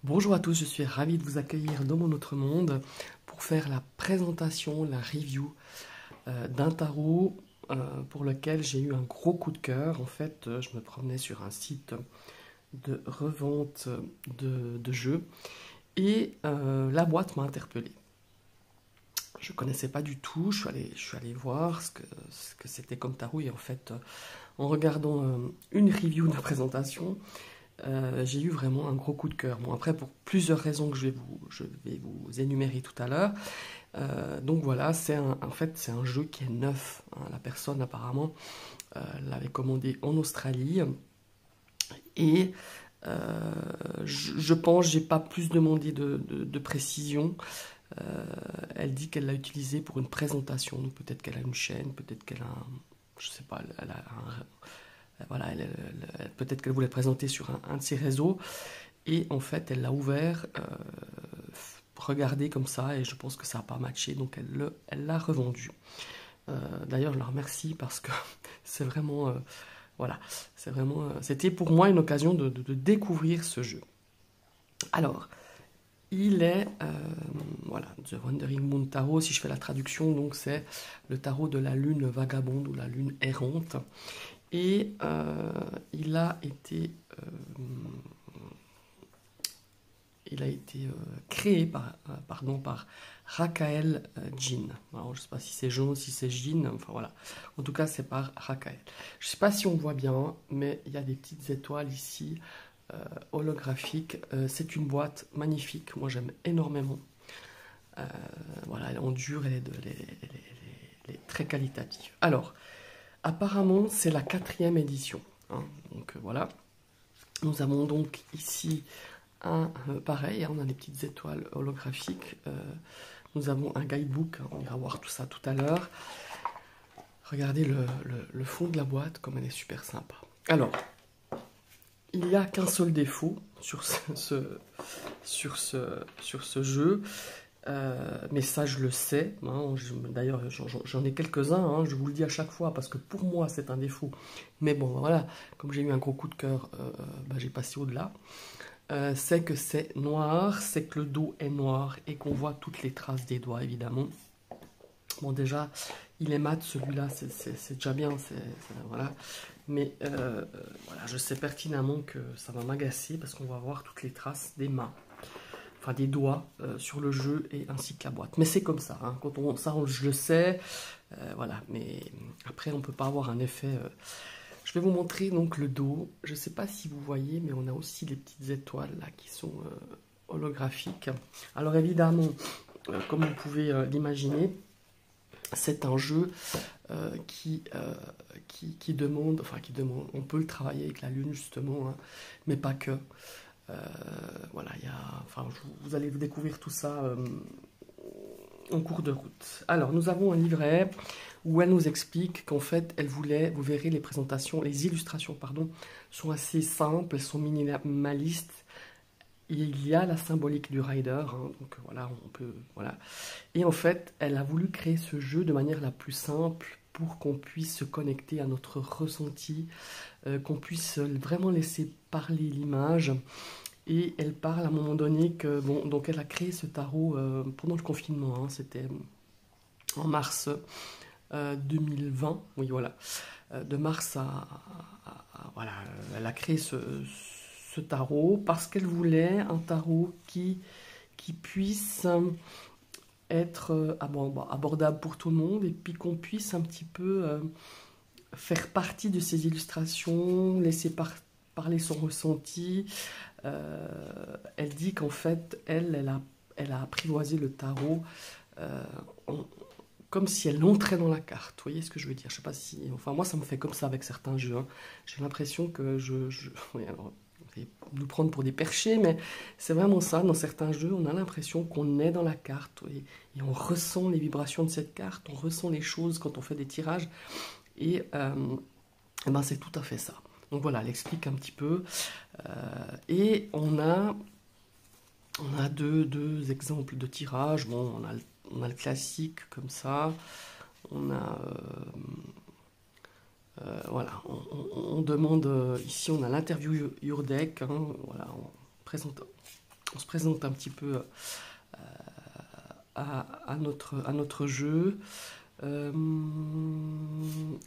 Bonjour à tous, je suis ravi de vous accueillir dans mon autre monde pour faire la présentation, la review d'un tarot pour lequel j'ai eu un gros coup de cœur. En fait, je me promenais sur un site de revente de jeux et la boîte m'a interpellé. Je ne connaissais pas du tout, je suis allé voir ce que c'était comme tarot et en fait, en regardant une review de présentation, j'ai eu vraiment un gros coup de cœur. Bon, après, pour plusieurs raisons que je vais vous énumérer tout à l'heure. Donc voilà, en fait, c'est un jeu qui est neuf, hein. La personne, apparemment, l'avait commandé en Australie. Et je pense, j'ai pas plus demandé de précision. Elle dit qu'elle l'a utilisé pour une présentation. Donc peut-être qu'elle a une chaîne, peut-être qu'elle a un, je sais pas, elle a voilà, peut-être qu'elle voulait le présenter sur un de ses réseaux. Et en fait, elle l'a ouvert, regardé comme ça, et je pense que ça n'a pas matché, donc elle l'a revendu. D'ailleurs, je la remercie parce que c'est vraiment, voilà, c'était pour moi une occasion de découvrir ce jeu. Alors, il est, voilà, The Wandering Moon Tarot, si je fais la traduction, donc c'est le tarot de la lune vagabonde ou la lune errante. Et il a été créé par Rakael Jin. Alors, je ne sais pas si c'est jaune, si c'est Jin, enfin voilà. En tout cas, c'est par Rakael. Je ne sais pas si on voit bien, mais il y a des petites étoiles ici, holographiques. C'est une boîte magnifique, moi j'aime énormément. Voilà, elle est en dur, elle est très qualitative. Alors, apparemment, c'est la 4e édition, hein. Donc voilà. Nous avons donc ici pareil, hein, on a des petites étoiles holographiques. Nous avons un guidebook, hein, on ira voir tout ça tout à l'heure. Regardez le fond de la boîte, comme elle est super sympa. Alors, il n'y a qu'un seul défaut sur ce jeu. Mais ça, je le sais, hein, d'ailleurs j'en ai quelques-uns, hein, je vous le dis à chaque fois parce que pour moi c'est un défaut. Mais bon, voilà, comme j'ai eu un gros coup de cœur, j'ai passé au-delà. C'est que c'est noir, c'est que le dos est noir et qu'on voit toutes les traces des doigts, évidemment. Bon, déjà, il est mat, celui-là, c'est déjà bien, voilà. Mais voilà, je sais pertinemment que ça va m'agacer parce qu'on va voir toutes les traces des mains, enfin des doigts sur le jeu et ainsi que la boîte. Mais c'est comme ça, hein, je le sais, voilà. Mais après, on ne peut pas avoir un effet... Je vais vous montrer donc le dos. Je ne sais pas si vous voyez, mais on a aussi les petites étoiles là qui sont holographiques. Alors évidemment, comme vous pouvez l'imaginer, c'est un jeu qui demande, on peut le travailler avec la lune justement, hein, mais pas que. Voilà, vous allez découvrir tout ça en cours de route. Alors, nous avons un livret où elle nous explique qu'en fait, elle voulait, vous verrez les présentations, les illustrations, pardon, sont assez simples, elles sont minimalistes. Il y a la symbolique du rider, hein, donc voilà, on peut, voilà. Et en fait, elle a voulu créer ce jeu de manière la plus simple pour qu'on puisse se connecter à notre ressenti, qu'on puisse vraiment laisser parler l'image. Et elle parle à un moment donné que, bon, donc elle a créé ce tarot pendant le confinement, hein, c'était en mars 2020, oui voilà, de mars voilà, elle a créé ce tarot parce qu'elle voulait un tarot qui puisse être abordable pour tout le monde et puis qu'on puisse un petit peu faire partie de ses illustrations, laisser parler son ressenti. Elle dit qu'en fait, elle a apprivoisé le tarot comme si elle entrait dans la carte. Vous voyez ce que je veux dire? Je sais pas si... Enfin, moi, ça me fait comme ça avec certains jeux, hein. J'ai l'impression que oui, alors, vous allez nous prendre pour des perchés, mais c'est vraiment ça. Dans certains jeux, on a l'impression qu'on est dans la carte et on ressent les vibrations de cette carte, on ressent les choses quand on fait des tirages. Et ben, c'est tout à fait ça. Donc voilà, elle explique un petit peu. Et on a deux exemples de tirage. Bon, on a le classique comme ça. On a... voilà, on demande... ici, on a l'interview your deck. Hein, voilà, on se présente un petit peu à notre jeu.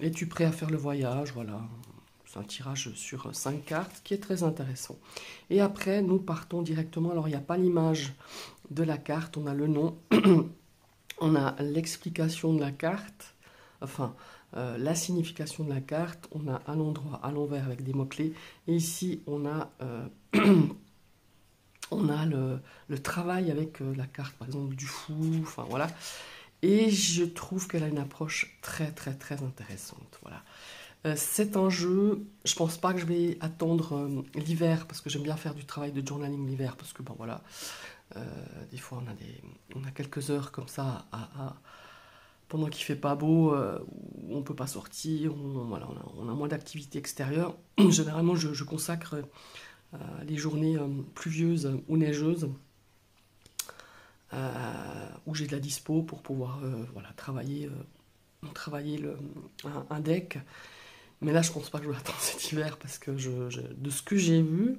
Es-tu prêt à faire le voyage? Voilà, c'est un tirage sur 5 cartes qui est très intéressant. Et après, nous partons directement. Alors, il n'y a pas l'image de la carte, on a le nom, on a l'explication de la carte, enfin, la signification de la carte, on a à l'endroit, à l'envers avec des mots-clés. Et ici, on a, on a le travail avec la carte, par exemple, du fou, enfin voilà. Et je trouve qu'elle a une approche très très très intéressante. Voilà. C'est un jeu, je pense pas que je vais attendre l'hiver, parce que j'aime bien faire du travail de journaling l'hiver, parce que bon voilà, des fois on a quelques heures comme ça, pendant qu'il fait pas beau, où on peut pas sortir, voilà, on a moins d'activité extérieure. Généralement je consacre les journées pluvieuses ou neigeuses, où j'ai de la dispo pour pouvoir voilà, travailler un deck. Mais là, je pense pas que je vais attendre cet hiver parce que de ce que j'ai vu,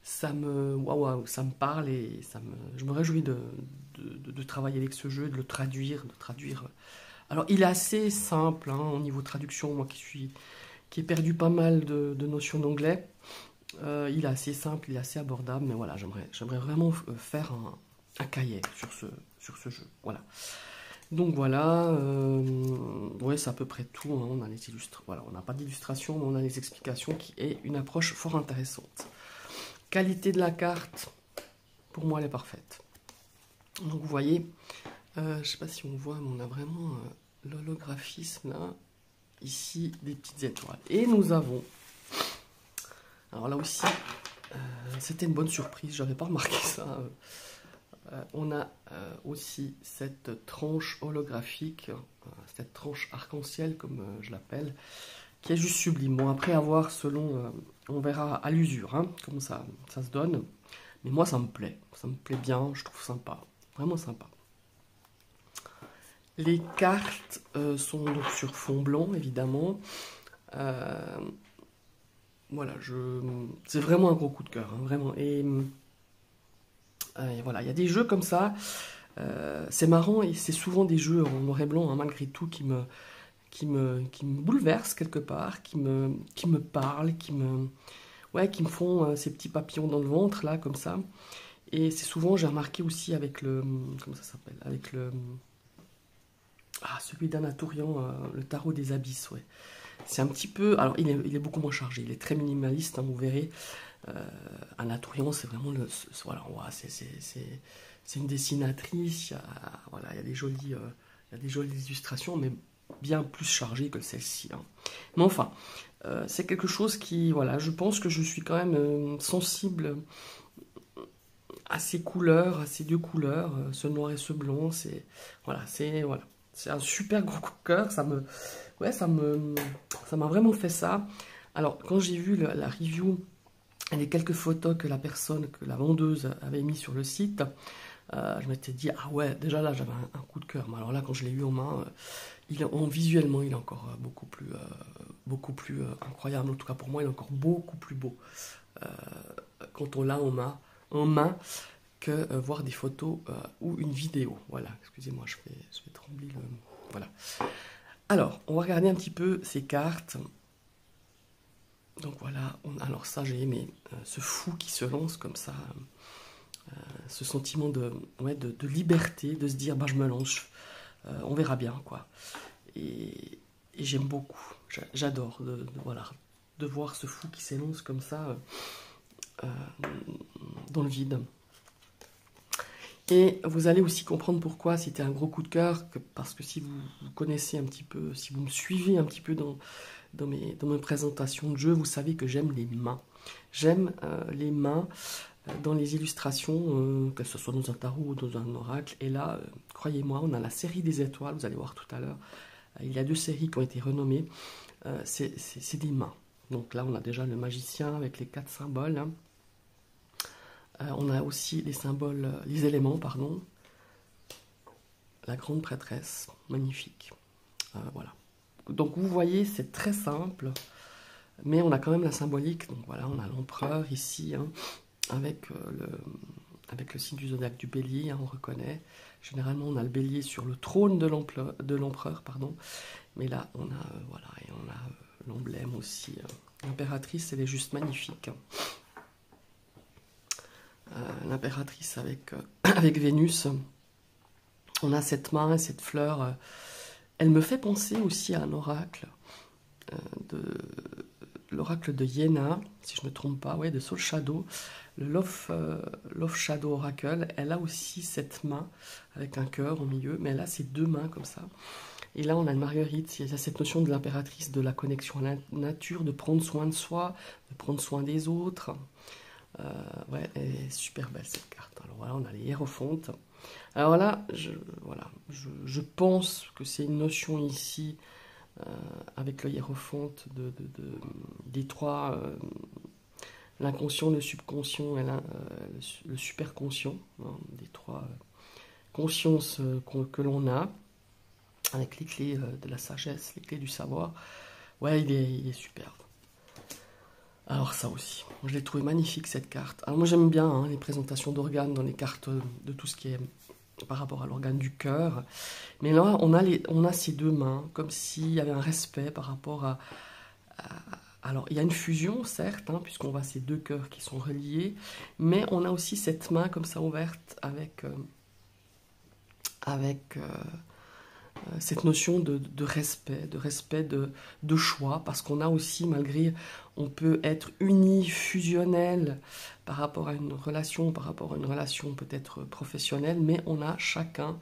ça me parle et je me réjouis de travailler avec ce jeu, de le traduire, Alors, il est assez simple hein, au niveau traduction, moi qui ai perdu pas mal de notions d'anglais. Il est assez simple, il est assez abordable, mais voilà, j'aimerais vraiment faire un cahier sur ce jeu. Voilà. Donc voilà, ouais, c'est à peu près tout. Hein, on a les voilà, on n'a pas d'illustration, mais on a les explications qui est une approche fort intéressante. Qualité de la carte, pour moi, elle est parfaite. Donc vous voyez, je ne sais pas si on voit, mais on a vraiment l'holographisme là, ici, des petites étoiles. Et nous avons, alors là aussi, c'était une bonne surprise, j'avais pas remarqué ça. On a aussi cette tranche holographique, cette tranche arc-en-ciel comme je l'appelle, qui est juste sublime. Bon, après avoir selon, on verra à l'usure, hein, comment ça se donne. Mais moi ça me plaît bien, je trouve sympa, vraiment sympa. Les cartes sont donc sur fond blanc évidemment. Voilà, c'est vraiment un gros coup de cœur, hein, vraiment. Et voilà, il y a des jeux comme ça, c'est marrant et c'est souvent des jeux en noir et blanc, hein, malgré tout, qui me bouleversent quelque part, qui me parlent, ouais, qui me font ces petits papillons dans le ventre, là, comme ça. Et c'est souvent, j'ai remarqué aussi avec comment ça s'appelle? Avec celui d'Anatolian, le tarot des abysses, ouais. C'est un petit peu, alors il est beaucoup moins chargé, il est très minimaliste, hein, vous verrez. Anatolian, c'est vraiment voilà, c'est une dessinatrice, voilà, il y a des jolies illustrations, mais bien plus chargées que celle-ci. Hein. Mais enfin, c'est quelque chose qui, voilà, je pense que je suis quand même sensible à ces couleurs, à ces deux couleurs, ce noir et ce blanc. Voilà, c'est un super gros coup de cœur. Ça m'a vraiment fait ça. Alors, quand j'ai vu la review, les quelques photos que la vendeuse avait mis sur le site, je m'étais dit, ah ouais, déjà là, j'avais un coup de cœur. Mais alors là, quand je l'ai eu en main, visuellement, il est encore beaucoup plus incroyable. En tout cas, pour moi, il est encore beaucoup plus beau quand on l'a en main que voir des photos ou une vidéo. Voilà, excusez-moi, je vais trembler Voilà. Alors, on va regarder un petit peu ces cartes. Donc voilà, alors ça j'ai aimé, ce fou qui se lance comme ça, ce sentiment de liberté, de se dire bah je me lance, on verra bien quoi. Et j'aime beaucoup, j'adore de voir ce fou qui s'élance comme ça dans le vide. Et vous allez aussi comprendre pourquoi c'était un gros coup de cœur, parce que si vous connaissez un petit peu, si vous me suivez un petit peu dans mes présentations de jeux, vous savez que j'aime les mains. J'aime les mains dans les illustrations, que ce soit dans un tarot ou dans un oracle. Et là, croyez-moi, on a la série des étoiles, vous allez voir tout à l'heure. Il y a 2 séries qui ont été renommées. C'est des mains. Donc là, on a déjà le magicien avec les 4 symboles. Hein. On a aussi les symboles, les éléments, pardon. La grande prêtresse, magnifique. Voilà. Donc vous voyez, c'est très simple, mais on a quand même la symbolique. Donc voilà, on a l'empereur ici, hein, avec avec le signe du zodiaque du bélier, hein, on reconnaît. Généralement, on a le bélier sur le trône de l'empereur, pardon. Mais là, on a, voilà, et on a l'emblème aussi. L'impératrice, elle est juste magnifique. L'impératrice avec, avec Vénus. On a cette main et cette fleur. Elle me fait penser aussi à un oracle. L'oracle de Iéna, si je ne me trompe pas, ouais, de Soul Shadow. Le Love Shadow Oracle, elle a aussi cette main avec un cœur au milieu, mais elle a ses deux mains comme ça. Et là, on a une marguerite, il y a cette notion de l'impératrice, de la connexion à la nature, de prendre soin de soi, de prendre soin des autres. Ouais, elle est super belle cette carte. Alors voilà, on a les hiérophontes. Alors là, je pense que c'est une notion ici, avec le hiérophonte, des trois, l'inconscient, le subconscient et le superconscient, hein, des trois consciences que l'on a, avec les clés de la sagesse, les clés du savoir. Ouais, il est superbe. Alors ça aussi, je l'ai trouvé magnifique cette carte. Alors moi j'aime bien, hein, les présentations d'organes dans les cartes de tout ce qui est par rapport à l'organe du cœur. Mais là, on a ces deux mains, comme s'il y avait un respect par rapport alors, il y a une fusion, certes, hein, puisqu'on voit ces deux cœurs qui sont reliés, mais on a aussi cette main comme ça ouverte avec cette notion de respect, de choix, parce qu'on a aussi, malgré, on peut être uni, fusionnel par rapport à une relation peut-être professionnelle, mais on a chacun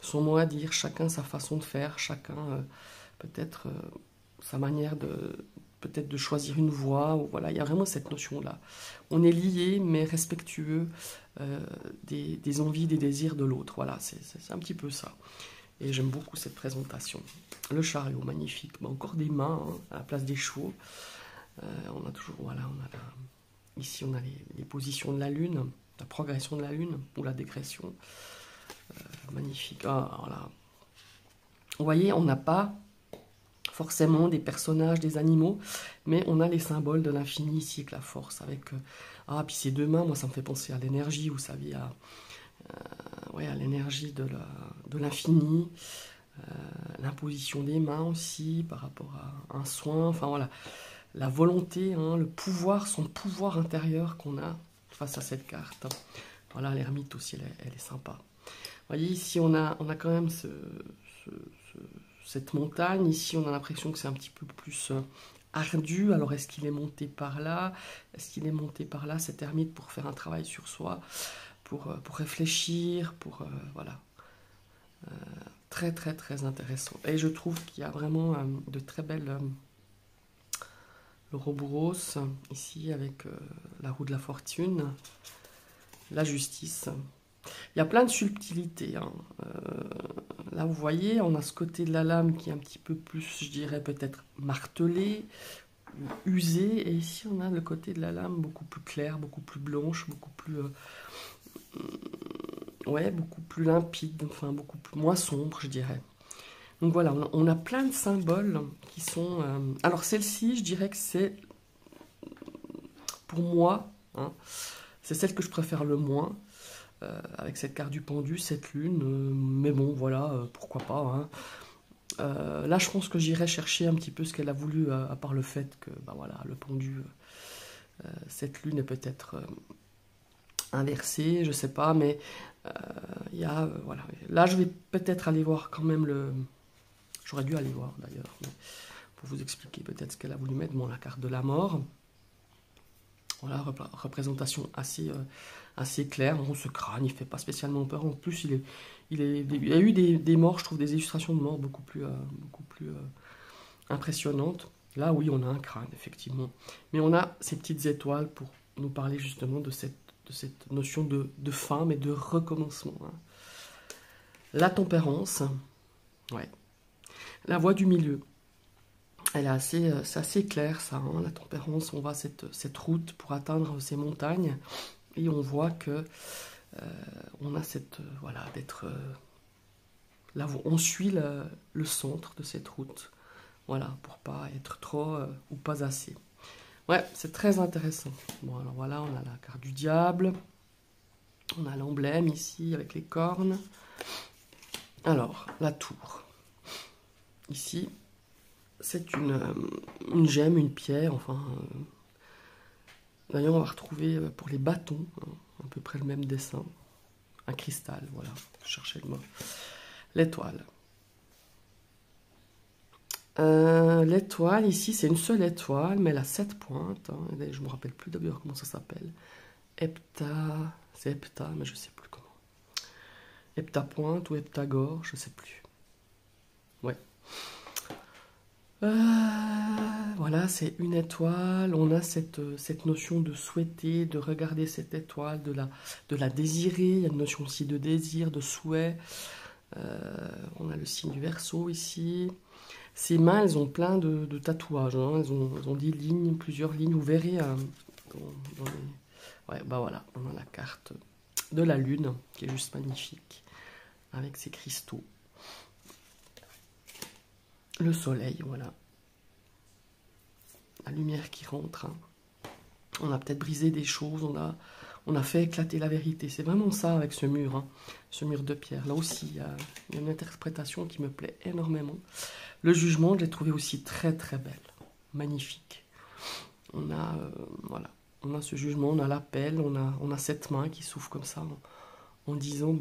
son mot à dire, chacun sa façon de faire, chacun peut-être sa manière peut-être de choisir une voie, ou voilà, il y a vraiment cette notion-là. On est liés, mais respectueux des envies, des désirs de l'autre, voilà, c'est un petit peu ça. Et j'aime beaucoup cette présentation. Le chariot, magnifique. Bon, encore des mains, hein, à la place des chevaux. On a toujours, voilà, ici on a les positions de la Lune, la progression de la Lune, ou la dégression. Magnifique. Ah, voilà. Vous voyez, on n'a pas forcément des personnages, des animaux, mais on a les symboles de l'infini ici, avec la force, avec... puis ces deux mains, moi ça me fait penser à l'énergie, vous savez, à l'énergie de l'infini, l'imposition des mains aussi, par rapport à un soin, enfin voilà, la volonté, hein, le pouvoir, son pouvoir intérieur qu'on a face à cette carte. Voilà, l'ermite aussi, elle est sympa. Vous voyez, ici on a quand même cette montagne, ici on a l'impression que c'est un petit peu plus ardu. Alors est-ce qu'il est monté par là? Est-ce qu'il est monté par là, cet ermite, pour faire un travail sur soi, pour réfléchir, voilà. Très très très intéressant. Et je trouve qu'il y a vraiment de très belles l'Ouroboros, ici avec la roue de la fortune, la justice. Il y a plein de subtilités, hein. Là vous voyez, on a ce côté de la lame qui est un petit peu plus, je dirais peut-être martelé, usé, et ici on a le côté de la lame beaucoup plus clair, beaucoup plus blanche, beaucoup plus... ouais, beaucoup plus limpide, enfin beaucoup moins sombre, je dirais. Donc voilà, on a plein de symboles qui sont... alors celle-ci, je dirais que c'est, pour moi, hein, c'est celle que je préfère le moins, avec cette carte du pendu, cette lune, mais bon, voilà, pourquoi pas, hein. Là, je pense que j'irai chercher un petit peu ce qu'elle a voulu, à part le fait que, bah voilà, le pendu, cette lune est peut-être inversée, je sais pas, mais il y a, voilà. Là, je vais peut-être aller voir quand même le... J'aurais dû aller voir d'ailleurs, pour vous expliquer peut-être ce qu'elle a voulu mettre. Bon, la carte de la mort. Voilà, représentation assez claire. Bon, ce crâne, il fait pas spécialement peur. En plus, il y a eu des morts, je trouve, des illustrations de morts beaucoup plus impressionnantes. Là, oui, on a un crâne, effectivement. Mais on a ces petites étoiles pour nous parler justement de cette notion de fin, mais de recommencement, hein. La tempérance, ouais. La voie du milieu, c'est assez clair ça, hein, la tempérance. On voit cette route pour atteindre ces montagnes, et on voit que on a voilà, d'être là, on suit le centre de cette route, voilà, pour pas être trop ou pas assez. Ouais, c'est très intéressant. Bon, alors voilà, on a la carte du diable, On a l'emblème ici avec les cornes. Alors, la tour. Ici, c'est une gemme, une pierre, enfin... D'ailleurs, on va retrouver pour les bâtons, hein, à peu près le même dessin. Un cristal, voilà, je cherchais le mot. L'étoile. L'étoile, ici, c'est une seule étoile, mais elle a 7 pointes. Hein. Je ne me rappelle plus d'ailleurs comment ça s'appelle. C'est hepta, mais je ne sais plus comment. Heptapointe ou heptagore, je ne sais plus. Ouais. Voilà, c'est une étoile. On a cette notion de souhaiter, de regarder cette étoile, de la désirer. Il y a une notion aussi de désir, de souhait. On a le signe du Verseau ici. Ces mains, elles ont plein de tatouages. Hein. Elles ont des lignes, plusieurs lignes. Vous verrez Ouais, bah voilà, on a la carte de la Lune, qui est juste magnifique, avec ses cristaux. Le soleil, voilà. La lumière qui rentre. Hein. On a peut-être brisé des choses, on a fait éclater la vérité. C'est vraiment ça avec ce mur, hein, ce mur de pierre. Là aussi, il y a une interprétation qui me plaît énormément. Le jugement, je l'ai trouvé aussi très très belle, magnifique. On a, voilà, on a ce jugement, on a l'appel, on a cette main qui s'ouvre comme ça en disant,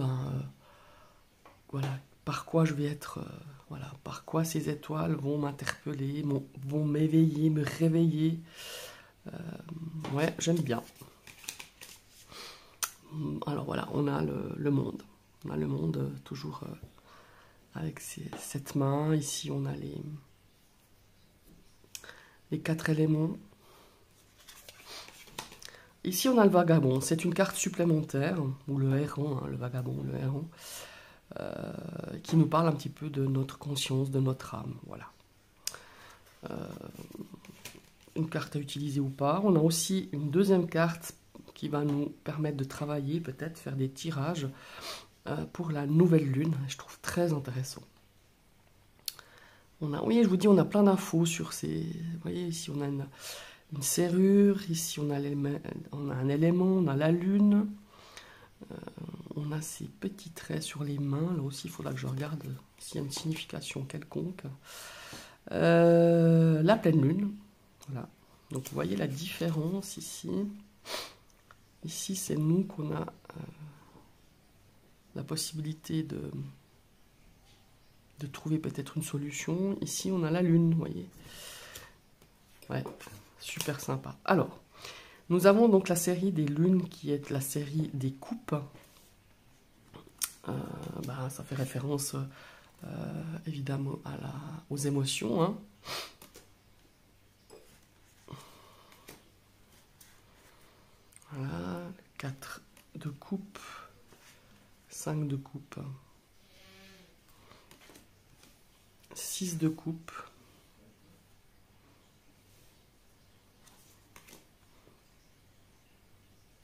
voilà, par quoi je vais être, voilà, par quoi ces étoiles vont m'interpeller, vont m'éveiller, me réveiller. Ouais, j'aime bien. Alors voilà, on a le monde. On a le monde toujours avec cette main. Ici, on a les 4 éléments. Ici, on a le vagabond. C'est une carte supplémentaire, ou le errant, hein, le vagabond, le errant, qui nous parle un petit peu de notre conscience, de notre âme. Voilà. Une carte à utiliser ou pas. On a aussi une deuxième carte qui va nous permettre de travailler, peut-être faire des tirages pour la nouvelle lune. Je trouve très intéressant. Oui, je vous dis, on a plein d'infos sur ces... Vous voyez, ici, on a une serrure. Ici, on a un élément, on a la lune. On a ces petits traits sur les mains. Là aussi, il faudra que je regarde s'il y a une signification quelconque. La pleine lune. Voilà. Donc, vous voyez la différence ici. Ici, c'est nous qu'on a la possibilité de trouver peut-être une solution. Ici, on a la lune, vous voyez. Ouais, super sympa. Alors, nous avons donc la série des lunes qui est la série des coupes. Ça fait référence évidemment aux émotions. Hein. Voilà, 4 de coupe, 5 de coupe, 6 de coupe,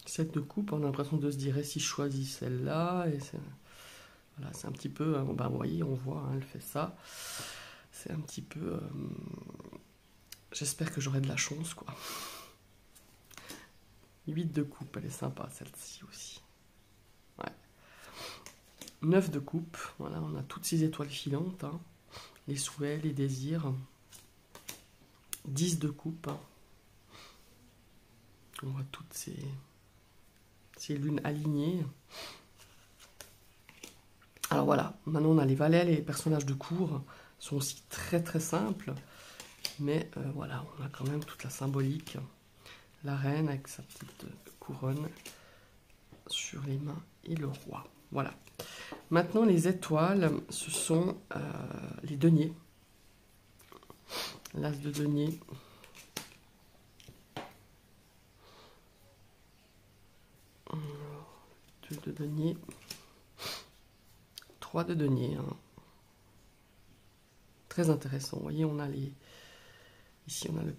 7 de coupe. On a l'impression de se dire si je choisis celle-là. Et voilà, c'est un petit peu, vous voyez, on voit, hein, elle fait ça. C'est un petit peu... j'espère que j'aurai de la chance, quoi. 8 de coupe, elle est sympa, celle-ci aussi. Ouais. 9 de coupe, voilà, on a toutes ces étoiles filantes, hein. Les souhaits, les désirs. 10 de coupe. Hein. On voit toutes ces lunes alignées. Alors voilà, maintenant on a les valets, les personnages de cour sont aussi très très simples. Mais voilà, on a quand même toute la symbolique. La reine avec sa petite couronne sur les mains et le roi. Voilà. Maintenant, les étoiles, ce sont les deniers. L'as de denier. Deux de denier. 3 de denier. Hein. Très intéressant. Vous voyez, on a ici, on a le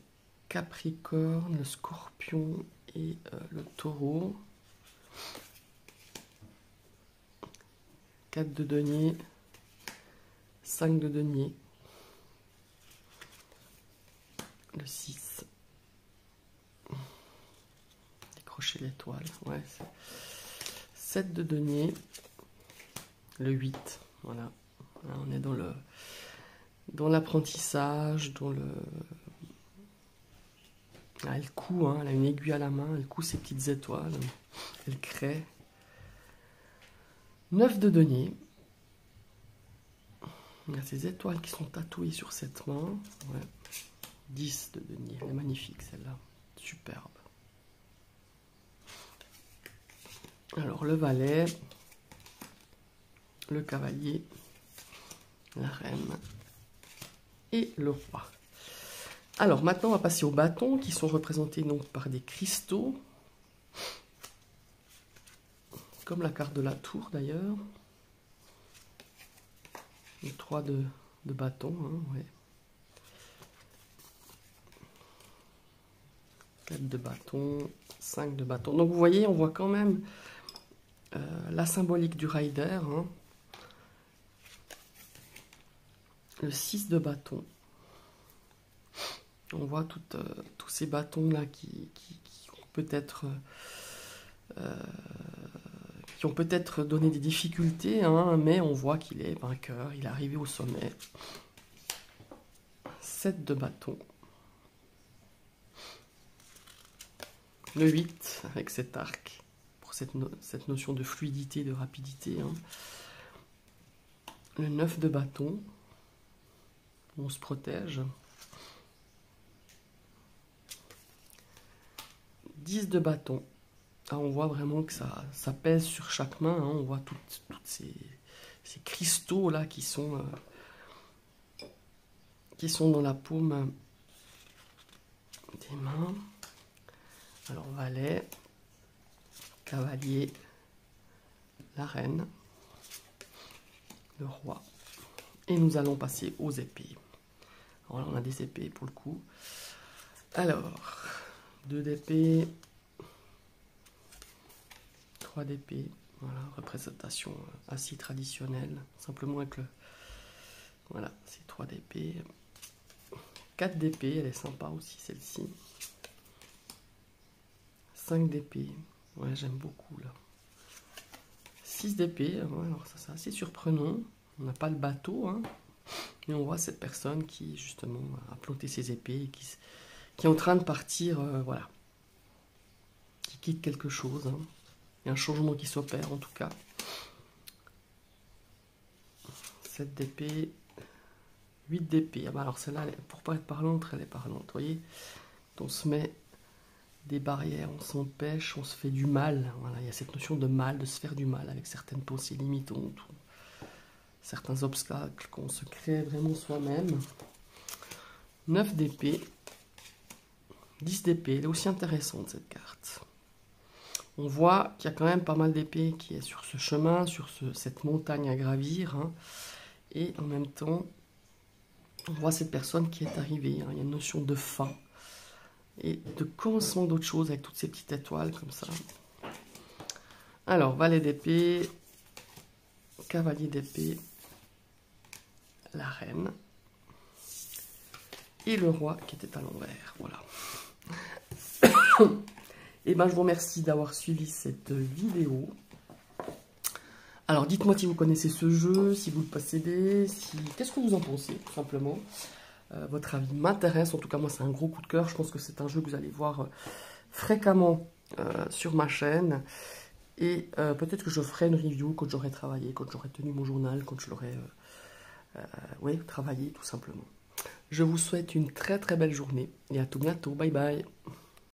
Capricorne, le Scorpion et le Taureau. 4 de denier, 5 de denier, le 6, décrocher l'étoile, ouais, 7 de denier, le 8, voilà. Là, on est dans l'apprentissage, dans le... Ah, elle coud, hein, elle a une aiguille à la main, elle coud ses petites étoiles, elle crée. 9 de denier. Il y a ces étoiles qui sont tatouées sur cette main. Ouais. 10 de denier, elle est magnifique celle-là, superbe. Alors le valet, le cavalier, la reine et le roi. Alors maintenant on va passer aux bâtons qui sont représentés donc par des cristaux, comme la carte de la tour d'ailleurs. 3 de bâtons, hein, ouais. 4 de bâtons, 5 de bâtons. Donc vous voyez, on voit quand même la symbolique du rider, hein. Le 6 de bâtons. On voit tous ces bâtons-là qui ont peut-être donné des difficultés, hein, mais on voit qu'il est vainqueur, il est arrivé au sommet. 7 de bâtons. Le 8 avec cet arc, pour cette notion de fluidité, de rapidité, hein. Le 9 de bâton, on se protège. 10 de bâton. Là, on voit vraiment que ça pèse sur chaque main, hein. On voit toutes ces cristaux là qui sont dans la paume des mains. Alors valet, cavalier, la reine, le roi. Et nous allons passer aux épées. Alors là, on a des épées pour le coup. Alors, 2 d'épée, 3 d'épée. Voilà, représentation assez traditionnelle. Simplement avec le... Voilà, c'est 3 d'épée. 4 d'épée, elle est sympa aussi celle-ci. 5 d'épée, ouais, j'aime beaucoup là. 6 d'épée, ouais, alors ça c'est assez surprenant. On n'a pas le bateau, hein, mais on voit cette personne qui justement a planté ses épées et qui est en train de partir, voilà. Qui quitte quelque chose, hein. Il y a un changement qui s'opère en tout cas. 7 d'épée, 8 d'épée. Ah bah alors celle-là, pour pas être parlante, elle est parlante. Vous voyez, on se met des barrières, on s'empêche, on se fait du mal. Voilà, il y a cette notion de mal, de se faire du mal avec certaines pensées limitantes, certains obstacles qu'on se crée vraiment soi-même. 9 d'épée, 10 d'épée, elle est aussi intéressante cette carte. On voit qu'il y a quand même pas mal d'épées qui est sur ce chemin, sur cette montagne à gravir, hein. Et en même temps, on voit cette personne qui est arrivée, hein. Il y a une notion de fin et de commencement d'autre chose avec toutes ces petites étoiles comme ça. Alors, valet d'épée, cavalier d'épée, la reine et le roi qui était à l'envers. Voilà. Et ben, je vous remercie d'avoir suivi cette vidéo. Alors, dites-moi si vous connaissez ce jeu, si vous le possédez, qu'est-ce que vous en pensez, tout simplement. Votre avis m'intéresse, en tout cas moi c'est un gros coup de cœur, je pense que c'est un jeu que vous allez voir fréquemment sur ma chaîne, et peut-être que je ferai une review quand j'aurai travaillé, quand j'aurai tenu mon journal, quand je l'aurai travaillé tout simplement. Je vous souhaite une très très belle journée, et à tout bientôt, bye bye.